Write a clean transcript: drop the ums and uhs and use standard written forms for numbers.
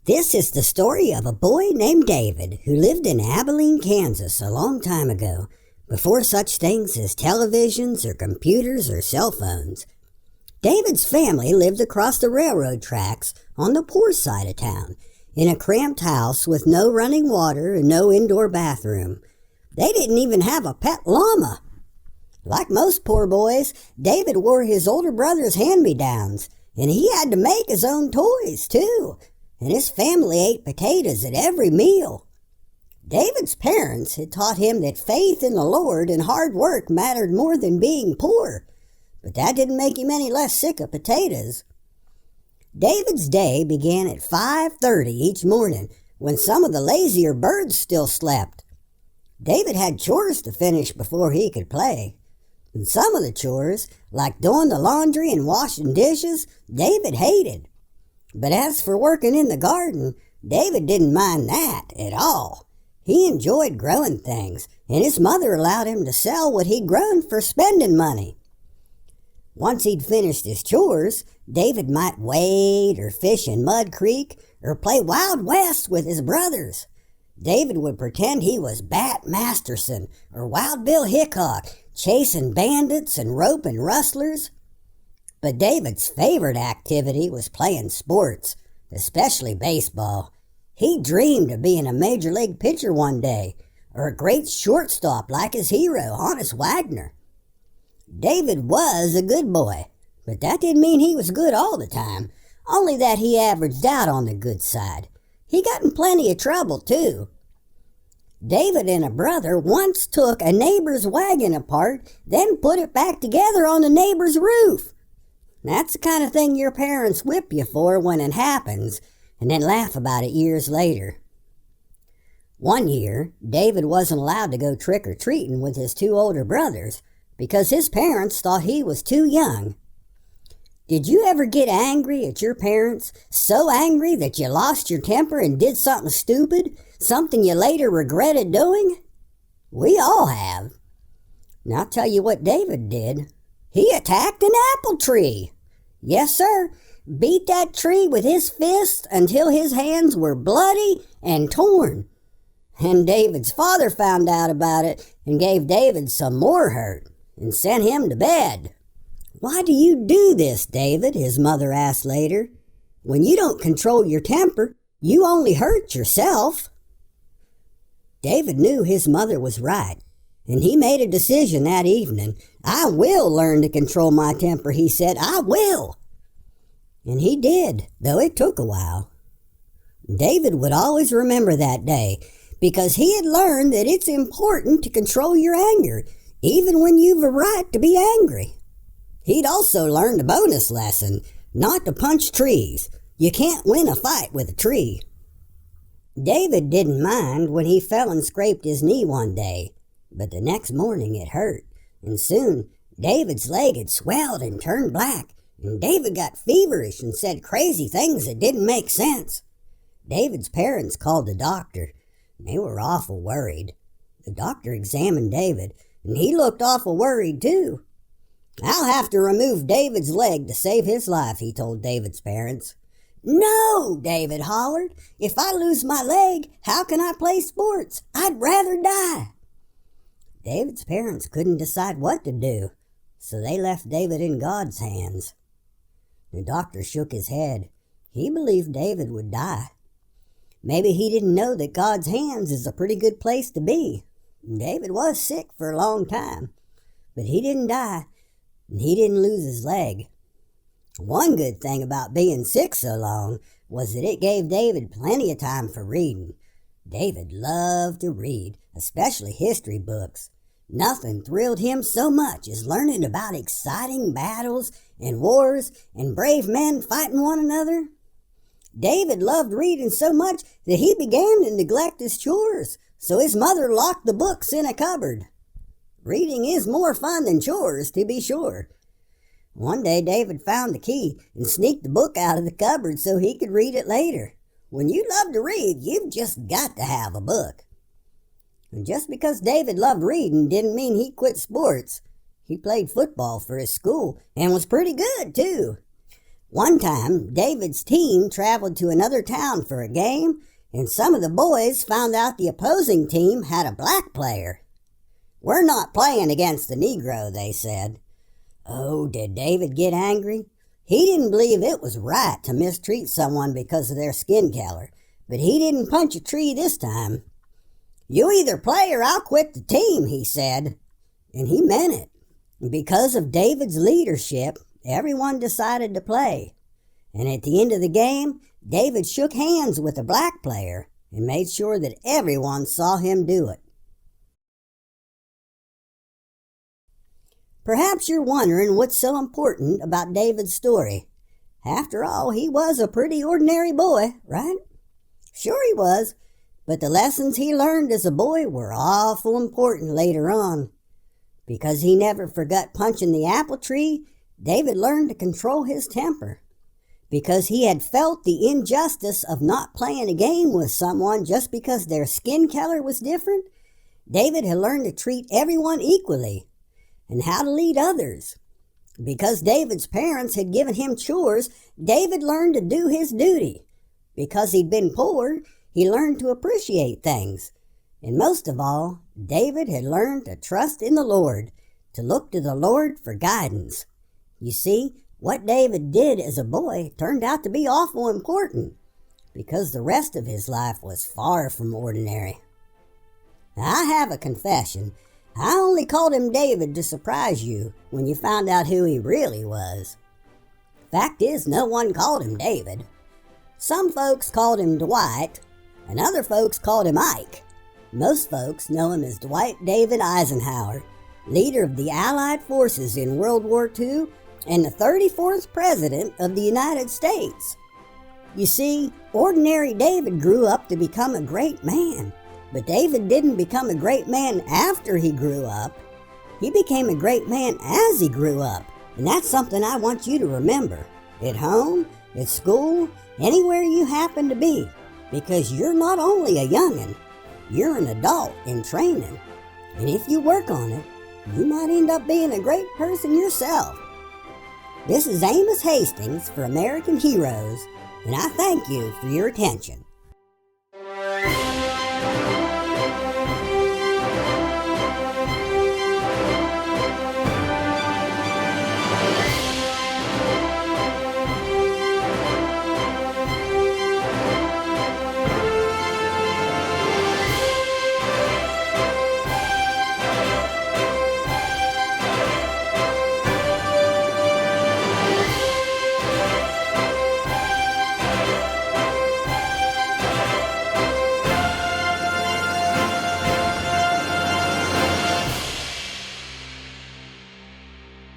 This is the story of a boy named David who lived in Abilene, Kansas a long time ago, before such things as televisions or computers or cell phones. David's family lived across the railroad tracks on the poor side of town, in a cramped house with no running water and no indoor bathroom. They didn't even have a pet llama. Like most poor boys, David wore his older brother's hand-me-downs, and he had to make his own toys, too. And his family ate potatoes at every meal. David's parents had taught him that faith in the Lord and hard work mattered more than being poor, but that didn't make him any less sick of potatoes. David's day began at 5:30 each morning, when some of the lazier birds still slept. David had chores to finish before he could play. And some of the chores, like doing the laundry and washing dishes, David hated. But as for working in the garden, David didn't mind that at all. He enjoyed growing things, and his mother allowed him to sell what he'd grown for spending money. Once he'd finished his chores, David might wade or fish in Mud Creek or play Wild West with his brothers. David would pretend he was Bat Masterson or Wild Bill Hickok, chasing bandits and roping rustlers. But David's favorite activity was playing sports, especially baseball. He dreamed of being a major league pitcher one day, or a great shortstop like his hero, Honus Wagner. David was a good boy, but that didn't mean he was good all the time, only that he averaged out on the good side. He got in plenty of trouble, too. David and a brother once took a neighbor's wagon apart, then put it back together on the neighbor's roof. That's the kind of thing your parents whip you for when it happens, and then laugh about it years later. One year, David wasn't allowed to go trick-or-treating with his two older brothers because his parents thought he was too young. Did you ever get angry at your parents, so angry that you lost your temper and did something stupid, something you later regretted doing? We all have. Now I'll tell you what David did. He attacked an apple tree. Yes, sir. Beat that tree with his fist until his hands were bloody and torn. And David's father found out about it and gave David some more hurt and sent him to bed. "Why do you do this, David?" his mother asked later. "When you don't control your temper, you only hurt yourself." David knew his mother was right, and he made a decision that evening. "I will learn to control my temper," he said. "I will." And he did, though it took a while. David would always remember that day, because he had learned that it's important to control your anger, even when you've a right to be angry. He'd also learned a bonus lesson, not to punch trees. You can't win a fight with a tree. David didn't mind when he fell and scraped his knee one day, but the next morning it hurt, and soon David's leg had swelled and turned black, and David got feverish and said crazy things that didn't make sense. David's parents called the doctor. They were awful worried. The doctor examined David, and he looked awful worried too. "I'll have to remove David's leg to save his life," he told David's parents. "No," David hollered. "If I lose my leg, how can I play sports? I'd rather die." David's parents couldn't decide what to do, so they left David in God's hands. The doctor shook his head. He believed David would die. Maybe he didn't know that God's hands is a pretty good place to be. David was sick for a long time, but he didn't die, and he didn't lose his leg. One good thing about being sick so long was that it gave David plenty of time for reading. David loved to read, especially history books. Nothing thrilled him so much as learning about exciting battles and wars and brave men fighting one another. David loved reading so much that he began to neglect his chores, so his mother locked the books in a cupboard. Reading is more fun than chores, to be sure. One day David found the key and sneaked the book out of the cupboard so he could read it later. When you love to read, you've just got to have a book. And just because David loved reading didn't mean he quit sports. He played football for his school and was pretty good, too. One time, David's team traveled to another town for a game, and some of the boys found out the opposing team had a black player. "We're not playing against the Negro," they said. Oh, did David get angry? He didn't believe it was right to mistreat someone because of their skin color, but he didn't punch a tree this time. "You either play or I'll quit the team," he said. And he meant it. Because of David's leadership, everyone decided to play. And at the end of the game, David shook hands with the black player and made sure that everyone saw him do it. Perhaps you're wondering what's so important about David's story. After all, he was a pretty ordinary boy, right? Sure he was, but the lessons he learned as a boy were awful important later on. Because he never forgot punching the apple tree, David learned to control his temper. Because he had felt the injustice of not playing a game with someone just because their skin color was different, David had learned to treat everyone equally and how to lead others. Because David's parents had given him chores, David learned to do his duty. Because he'd been poor, he learned to appreciate things. And most of all, David had learned to trust in the Lord, to look to the Lord for guidance. You see, what David did as a boy turned out to be awful important, because the rest of his life was far from ordinary. Now, I have a confession. I only called him David to surprise you when you found out who he really was. Fact is, no one called him David. Some folks called him Dwight, and other folks called him Ike. Most folks know him as Dwight David Eisenhower, leader of the Allied forces in World War II and the 34th President of the United States. You see, ordinary David grew up to become a great man. But David didn't become a great man after he grew up. He became a great man as he grew up. And that's something I want you to remember. At home, at school, anywhere you happen to be. Because you're not only a youngin', you're an adult in training. And if you work on it, you might end up being a great person yourself. This is Amos Hastings for American Heroes, and I thank you for your attention.